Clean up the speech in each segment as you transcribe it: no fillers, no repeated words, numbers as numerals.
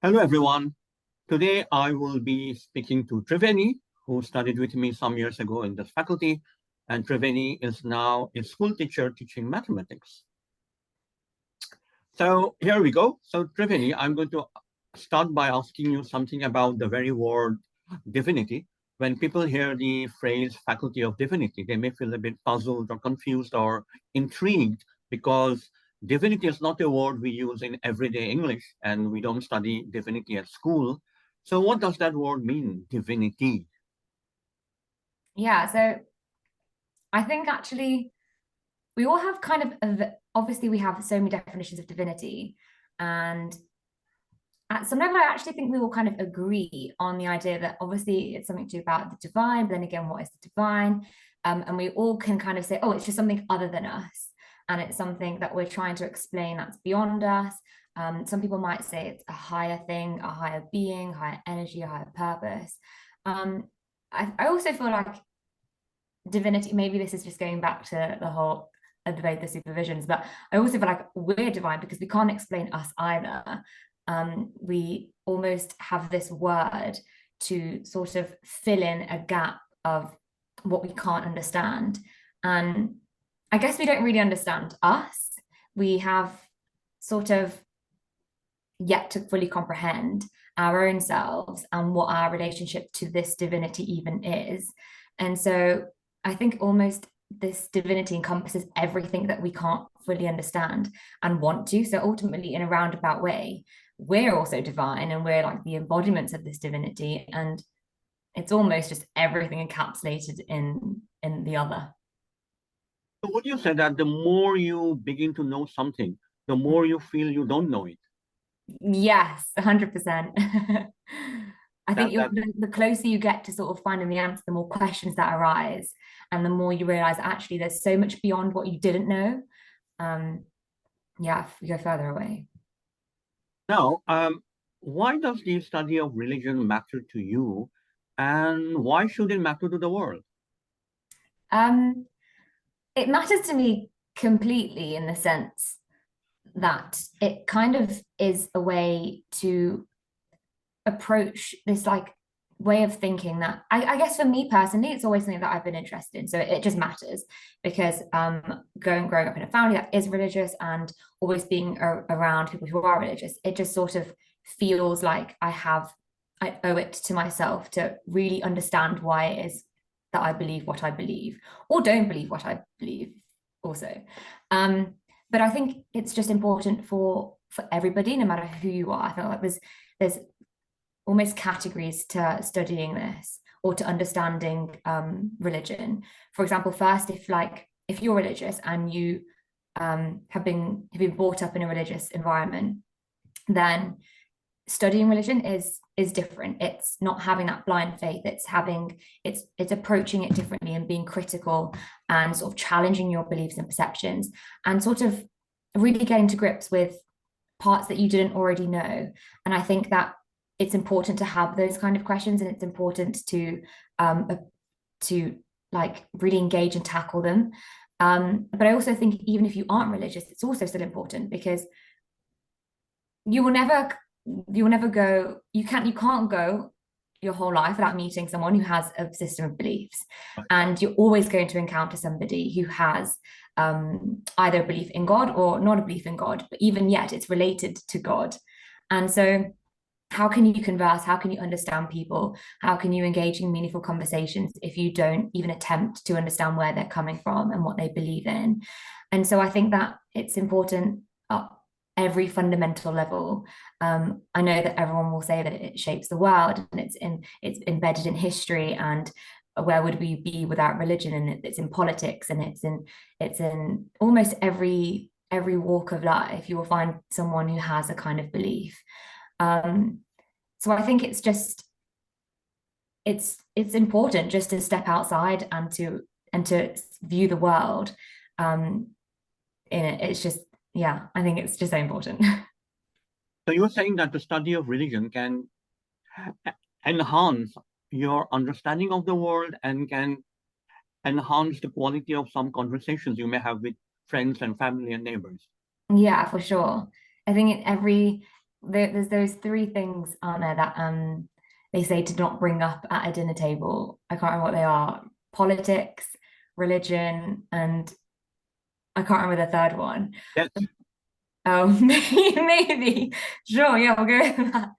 Hello, everyone. Today I will be speaking to Triveni, who studied with me some years ago in this faculty, and Triveni is now a school teacher teaching mathematics. So here we go. So Triveni, I'm going to start by asking you something about the very word divinity. When people hear the phrase faculty of divinity, they may feel a bit puzzled or confused or intrigued because divinity is not a word we use in everyday English and we don't study divinity at school. So what does that word mean, divinity? Yeah, so I think actually we all have obviously we have so many definitions of divinity, and sometimes I actually think we all kind of agree on the idea that obviously it's something to do about the divine, but then again, what is the divine? And we all can kind of say, oh, it's just something other than us, and it's something that we're trying to explain that's beyond us. Some people might say it's a higher thing, a higher being, higher energy, a higher purpose. Um, I also feel like divinity, maybe this is just going back to the whole debate, the supervisions, but I also feel like we're divine because we can't explain us either. We almost have this word to sort of fill in a gap of what we can't understand. And I guess we don't really understand us. We have sort of yet to fully comprehend our own selves and what our relationship to this divinity even is. And so I think almost this divinity encompasses everything that we can't fully understand and want to. So ultimately, in a roundabout way, we're also divine and we're like the embodiments of this divinity. And it's almost just everything encapsulated in the other. So would you say that the more you begin to know something, the more you feel you don't know it? Yes, 100%. I think That that the closer you get to sort of finding the answer, the more questions that arise, and the more you realize actually there's so much beyond what you didn't know. Um, yeah, if you go further away. Now, why does the study of religion matter to you, and why should it matter to the world? Um, it matters to me completely in the sense that it kind of is a way to approach this like way of thinking that I guess for me personally, it's always something that I've been interested in. So it just matters because growing up in a family that is religious and always being around people who are religious, it just sort of feels like I owe it to myself to really understand why it is that I believe what I believe or don't believe what I believe also. Um, but I think it's just important for everybody, no matter who you are. I feel like there's almost categories to studying this or to understanding religion. For example, first, if you're religious and you have been brought up in a religious environment, then studying religion is different. It's not having that blind faith. It's approaching it differently and being critical and sort of challenging your beliefs and perceptions and sort of really getting to grips with parts that you didn't already know. And I think that it's important to have those kind of questions, and it's important to like really engage and tackle them. But I also think even if you aren't religious, it's also still important because you will never you can't go your whole life without meeting someone who has a system of beliefs, and you're always going to encounter somebody who has either a belief in God or not a belief in God, but even yet it's related to God. And so how can you converse? How can you understand people? How can you engage in meaningful conversations if you don't even attempt to understand where they're coming from and what they believe in? And so I think that it's important at every fundamental level. I know that everyone will say that it shapes the world and it's embedded in history, and where would we be without religion? And it's in politics, and it's in almost every walk of life. You will find someone who has a kind of belief. Um, so I think it's important just to step outside and to view the world in it. It's just, yeah, I think it's just so important. So you're saying that the study of religion can enhance your understanding of the world and can enhance the quality of some conversations you may have with friends and family and neighbors. Yeah, for sure. I think every there's those three things, aren't there, that they say to not bring up at a dinner table. I can't remember what they are. Politics, religion, and I can't remember the third one. Yes. Oh, maybe. Sure, yeah, we'll go with that.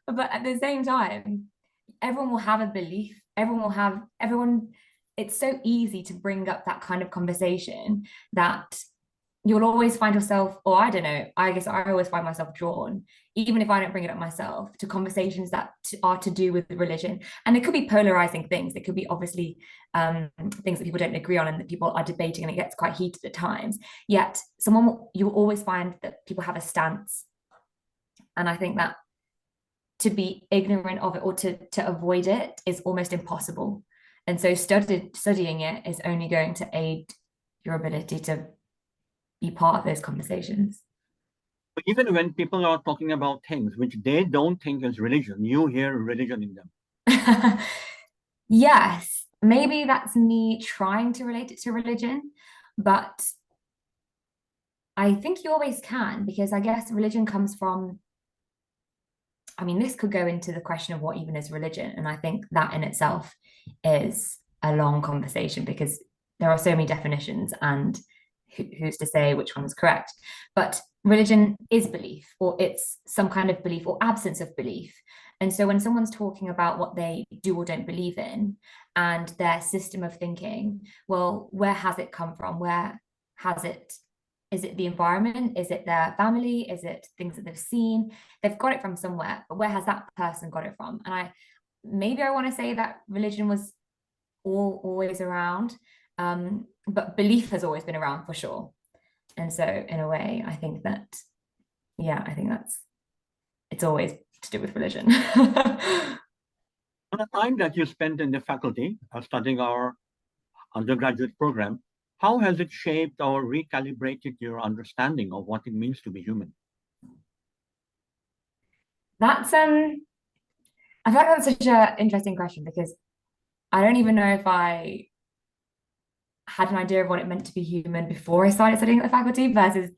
But at the same time, everyone will have a belief. Everyone, it's so easy to bring up that kind of conversation that you'll always find yourself, or I don't know, I guess I always find myself drawn, even if I don't bring it up myself, to conversations that are to do with religion. And it could be polarizing things. It could be obviously things that people don't agree on and that people are debating, and it gets quite heated at times. Yet you'll always find that people have a stance. And I think that to be ignorant of it or to avoid it is almost impossible. And so studying it is only going to aid your ability to be part of those conversations. But even when people are talking about things which they don't think is religion, you hear religion in them. Yes, maybe that's me trying to relate it to religion, but I think you always can, because I guess religion comes from, I mean, this could go into the question of what even is religion. And I think that in itself is a long conversation because there are so many definitions and who's to say which one is correct. But religion is belief, or it's some kind of belief or absence of belief. And so when someone's talking about what they do or don't believe in and their system of thinking, well, where has it come from? Where has it? Is it the environment? Is it their family? Is it things that they've seen? They've got it from somewhere, but where has that person got it from? And I want to say that religion was always around, but belief has always been around for sure. And so, in a way, I think that, yeah, I think it's always to do with religion. On the time that you spent in the faculty studying our undergraduate program, how has it shaped or recalibrated your understanding of what it means to be human? That's I feel like that's such an interesting question because I don't even know if I had an idea of what it meant to be human before I started studying at the faculty versus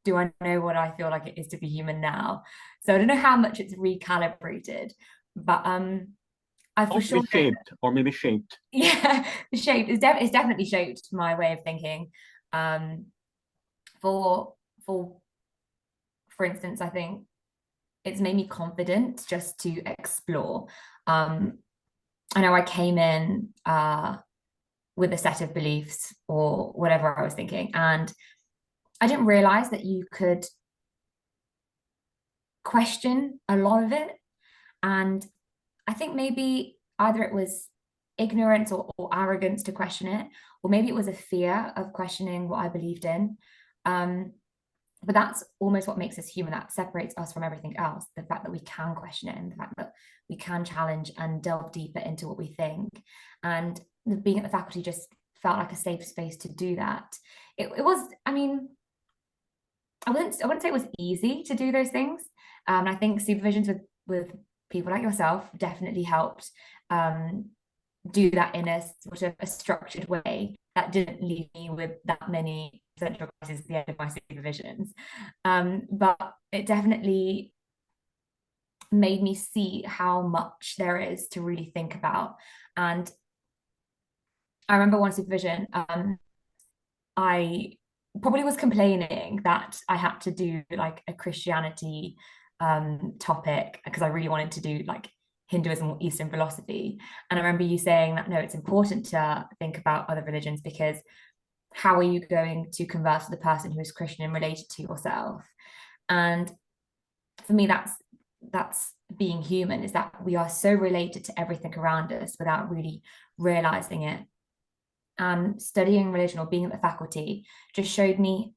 do I know what I feel like it is to be human now. So I don't know how much it's recalibrated, but I Or for maybe sure know, shaped, or maybe shaped. yeah, the shape is it's definitely shaped my way of thinking. Um, for for for instance, I think it's made me confident just to explore. Um, I know I came in with a set of beliefs or whatever I was thinking, and I didn't realize that you could question a lot of it. And I think maybe either it was ignorance or arrogance to question it, or maybe it was a fear of questioning what I believed in. Um, but that's almost what makes us human. That separates us from everything else. The fact that we can question it and the fact that we can challenge and delve deeper into what we think. And being at the faculty just felt like a safe space to do that. It was, I mean, I wouldn't say it was easy to do those things. I think supervisions with people like yourself definitely helped do that in a sort of a structured way that didn't leave me with that many central crises at the end of my supervisions. But it definitely made me see how much there is to really think about. And I remember one supervision, I probably was complaining that I had to do like a Christianity topic because I really wanted to do like Hinduism or Eastern philosophy. And I remember you saying that no, it's important to think about other religions because how are you going to converse with the person who is Christian and related to yourself? And for me, that's being human, is that we are so related to everything around us without really realizing it. And studying religion or being at the faculty just showed me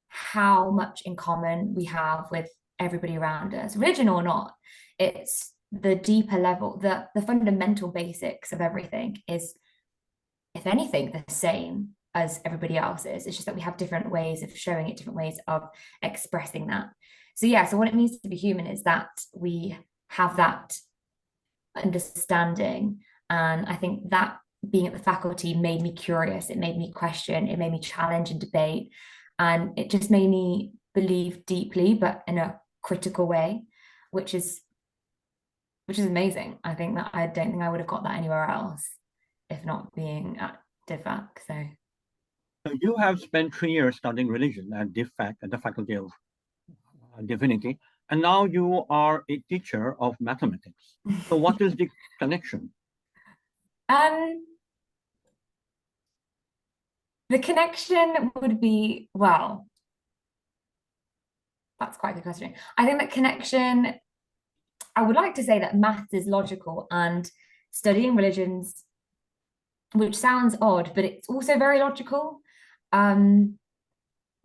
how much in common we have with everybody around us, religion or not. It's the deeper level, the fundamental basics of everything is, if anything, the same as everybody else's. It's just that we have different ways of showing it, different ways of expressing that. So yeah, so what it means to be human is that we have that understanding. And I think that being at the faculty made me curious, it made me question, it made me challenge and debate. And it just made me believe deeply, but in a critical way. which is amazing. I think that I don't think I would have got that anywhere else if not being at DivFac. So you have spent 3 years studying religion at DivFac, at the Faculty of Divinity, and now you are a teacher of mathematics. So what is the connection? The connection would be, well, that's quite a good question. I think that connection, I would like to say that maths is logical and studying religions, which sounds odd, but it's also very logical.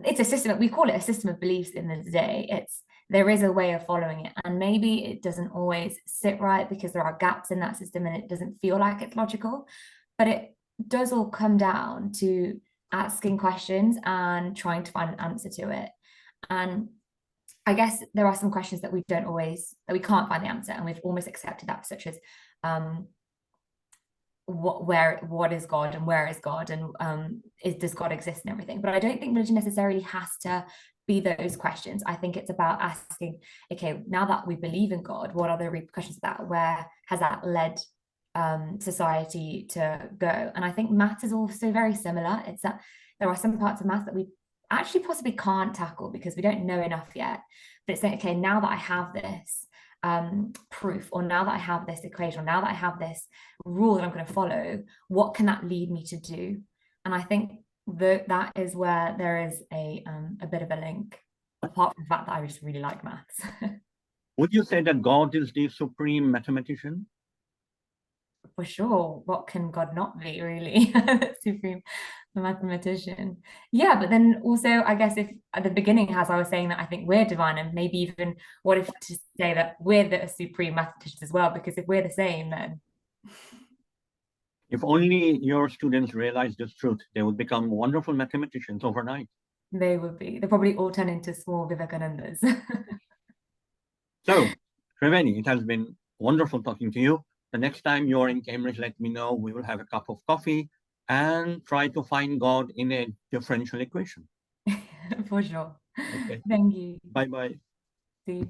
It's a system, we call it a system of beliefs in the day. There is a way of following it, and maybe it doesn't always sit right because there are gaps in that system and it doesn't feel like it's logical, but it does all come down to asking questions and trying to find an answer to it. And I guess there are some questions that we can't find the answer, and we've almost accepted that, such as what is God and where is God, and does God exist and everything. But I don't think religion necessarily has to be those questions. I think it's about asking, okay, now that we believe in God, what are the repercussions of that? Where has that led society to go? And I think maths is also very similar. It's that there are some parts of maths that we actually possibly can't tackle because we don't know enough yet. But it's like, okay, now that I have this proof, or now that I have this equation, or now that I have this rule that I'm going to follow, what can that lead me to do? And I think that is where there is a bit of a link, apart from the fact that I just really like maths. Would you say that God is the supreme mathematician? For sure. What can God not be, really? Supreme mathematician. Yeah, but then also, I guess, if at the beginning, as I was saying, that I think we're divine, and maybe even what if to say that we're the supreme mathematicians as well, because if we're the same, then If only your students realize this truth, they would become wonderful mathematicians overnight. they would be. They'll probably all turn into small Vivekanandas. So, Triveni, it has been wonderful talking to you. The next time you're in Cambridge, let me know. We will have a cup of coffee and try to find God in a differential equation. For sure. Okay. Thank you. Bye-bye.